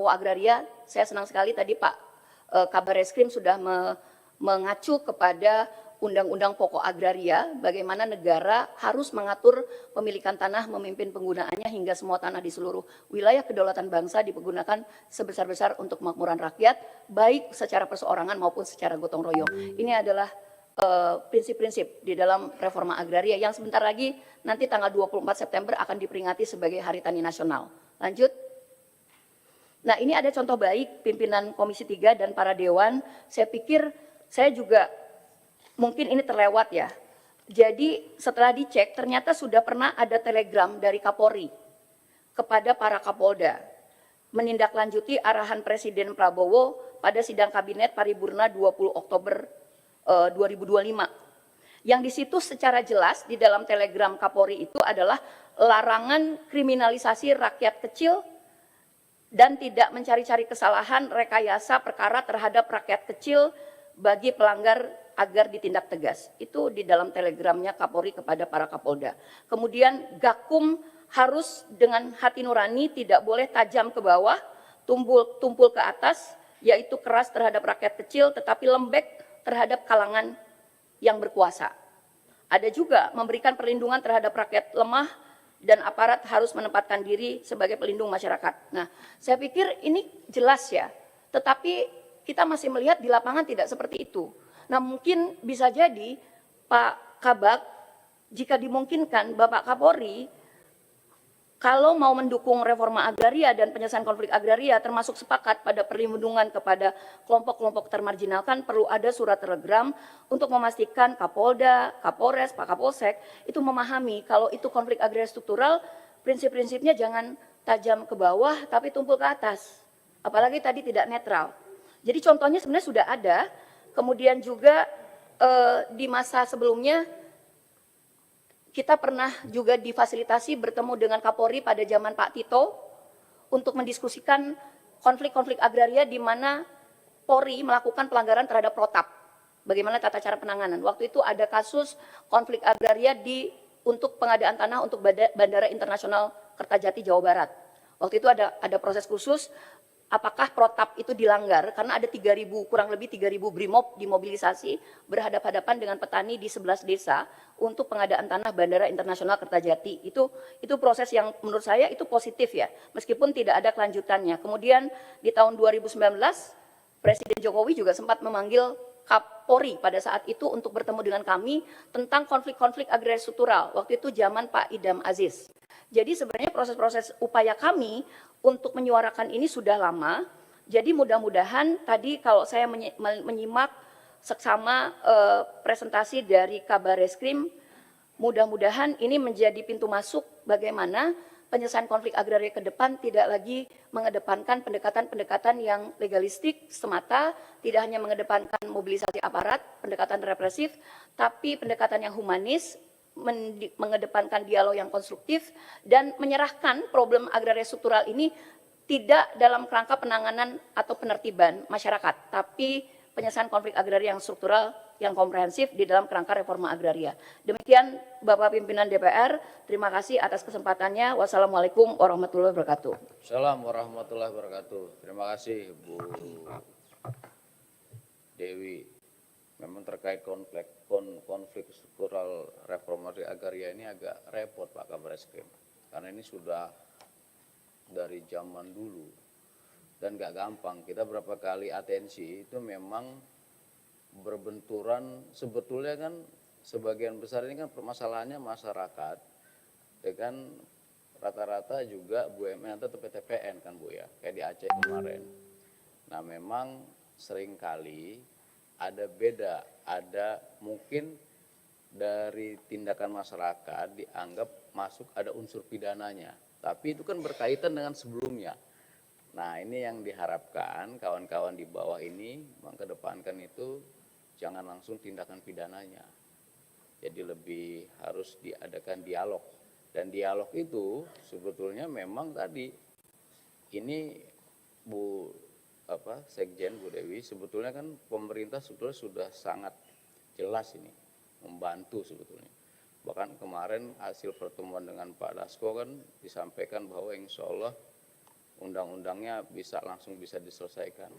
pokok agraria, saya senang sekali tadi Pak Kabar Eskrim sudah mengacu kepada Undang-Undang Pokok Agraria, bagaimana negara harus mengatur pemilikan tanah, memimpin penggunaannya hingga semua tanah di seluruh wilayah kedaulatan bangsa dipergunakan sebesar-besar untuk kemakmuran rakyat, baik secara perseorangan maupun secara gotong royong. Ini adalah prinsip-prinsip di dalam reforma agraria yang sebentar lagi nanti tanggal 24 September akan diperingati sebagai Hari Tani Nasional. Lanjut. Nah, ini ada contoh baik pimpinan Komisi 3 dan para dewan. Saya pikir saya juga mungkin ini terlewat ya. Jadi setelah dicek ternyata sudah pernah ada telegram dari Kapolri kepada para Kapolda menindaklanjuti arahan Presiden Prabowo pada sidang kabinet paripurna 20 Oktober 2025. Yang di situ secara jelas di dalam telegram Kapolri itu adalah larangan kriminalisasi rakyat kecil dan tidak mencari-cari kesalahan rekayasa perkara terhadap rakyat kecil bagi pelanggar agar ditindak tegas. Itu di dalam telegramnya Kapolri kepada para Kapolda. Kemudian Gakum harus dengan hati nurani, tidak boleh tajam ke bawah, tumpul ke atas, yaitu keras terhadap rakyat kecil tetapi lembek terhadap kalangan yang berkuasa. Ada juga memberikan perlindungan terhadap rakyat lemah dan aparat harus menempatkan diri sebagai pelindung masyarakat. Nah, saya pikir ini jelas ya, tetapi kita masih melihat di lapangan tidak seperti itu. Nah, mungkin bisa jadi Pak Kabak, jika dimungkinkan Bapak Kapolri, kalau mau mendukung reforma agraria dan penyelesaian konflik agraria, termasuk sepakat pada perlindungan kepada kelompok-kelompok termarginalkan, perlu ada surat telegram untuk memastikan Kapolda, Kapolres, Pak Kapolsek itu memahami kalau itu konflik agraria struktural, prinsip-prinsipnya jangan tajam ke bawah tapi tumpul ke atas. Apalagi tadi tidak netral. Jadi contohnya sebenarnya sudah ada. Kemudian juga di masa sebelumnya kita pernah juga difasilitasi bertemu dengan Kapolri pada zaman Pak Tito untuk mendiskusikan konflik-konflik agraria di mana Polri melakukan pelanggaran terhadap protap. Bagaimana tata cara penanganan. Waktu itu ada kasus konflik agraria untuk pengadaan tanah untuk Bandara Internasional Kertajati, Jawa Barat. Waktu itu ada proses khusus. Apakah protap itu dilanggar karena ada 3.000 kurang lebih 3.000 brimob dimobilisasi berhadapan-hadapan dengan petani di 11 desa untuk pengadaan tanah Bandara Internasional Kertajati. Itu proses yang menurut saya itu positif ya, meskipun tidak ada kelanjutannya. Kemudian di tahun 2019 Presiden Jokowi juga sempat memanggil Kapolri pada saat itu untuk bertemu dengan kami tentang konflik-konflik agraria struktural. Waktu itu zaman Pak Idam Aziz. Jadi sebenarnya proses-proses upaya kami untuk menyuarakan ini sudah lama. Jadi mudah-mudahan tadi kalau saya menyimak seksama presentasi dari Kabar Eskrim, mudah-mudahan ini menjadi pintu masuk bagaimana penyelesaian konflik agraria ke depan tidak lagi mengedepankan pendekatan-pendekatan yang legalistik semata, tidak hanya mengedepankan mobilisasi aparat, pendekatan represif, tapi pendekatan yang humanis, mengedepankan dialog yang konstruktif dan menyerahkan problem agraria struktural ini tidak dalam kerangka penanganan atau penertiban masyarakat, tapi penyelesaian konflik agraria yang struktural, yang komprehensif di dalam kerangka reforma agraria. Demikian Bapak Pimpinan DPR, terima kasih atas kesempatannya. Wassalamualaikum warahmatullahi wabarakatuh. Assalamualaikum warahmatullahi wabarakatuh. Terima kasih Bu Dewi. Memang terkait konflik struktural reformasi agraria ini agak repot Pak Kabar Eskrim. Karena ini sudah dari zaman dulu dan gak gampang. Kita berapa kali atensi itu memang berbenturan. Sebetulnya kan sebagian besar ini kan permasalahannya masyarakat. Ya kan rata-rata juga BUMN atau PTPN kan Bu ya, kayak di Aceh kemarin. Nah memang seringkali ada beda, ada mungkin dari tindakan masyarakat dianggap masuk ada unsur pidananya. Tapi itu kan berkaitan dengan sebelumnya. Nah ini yang diharapkan kawan-kawan di bawah ini mengedepankan itu jangan langsung tindakan pidananya. Jadi lebih harus diadakan dialog. Dan dialog itu sebetulnya memang tadi ini Bu Sekjen Bu Dewi, sebetulnya kan pemerintah sebetulnya sudah sangat jelas ini membantu sebetulnya. Bahkan kemarin hasil pertemuan dengan Pak Dasko kan disampaikan bahwa insya Allah undang-undangnya bisa langsung bisa diselesaikan.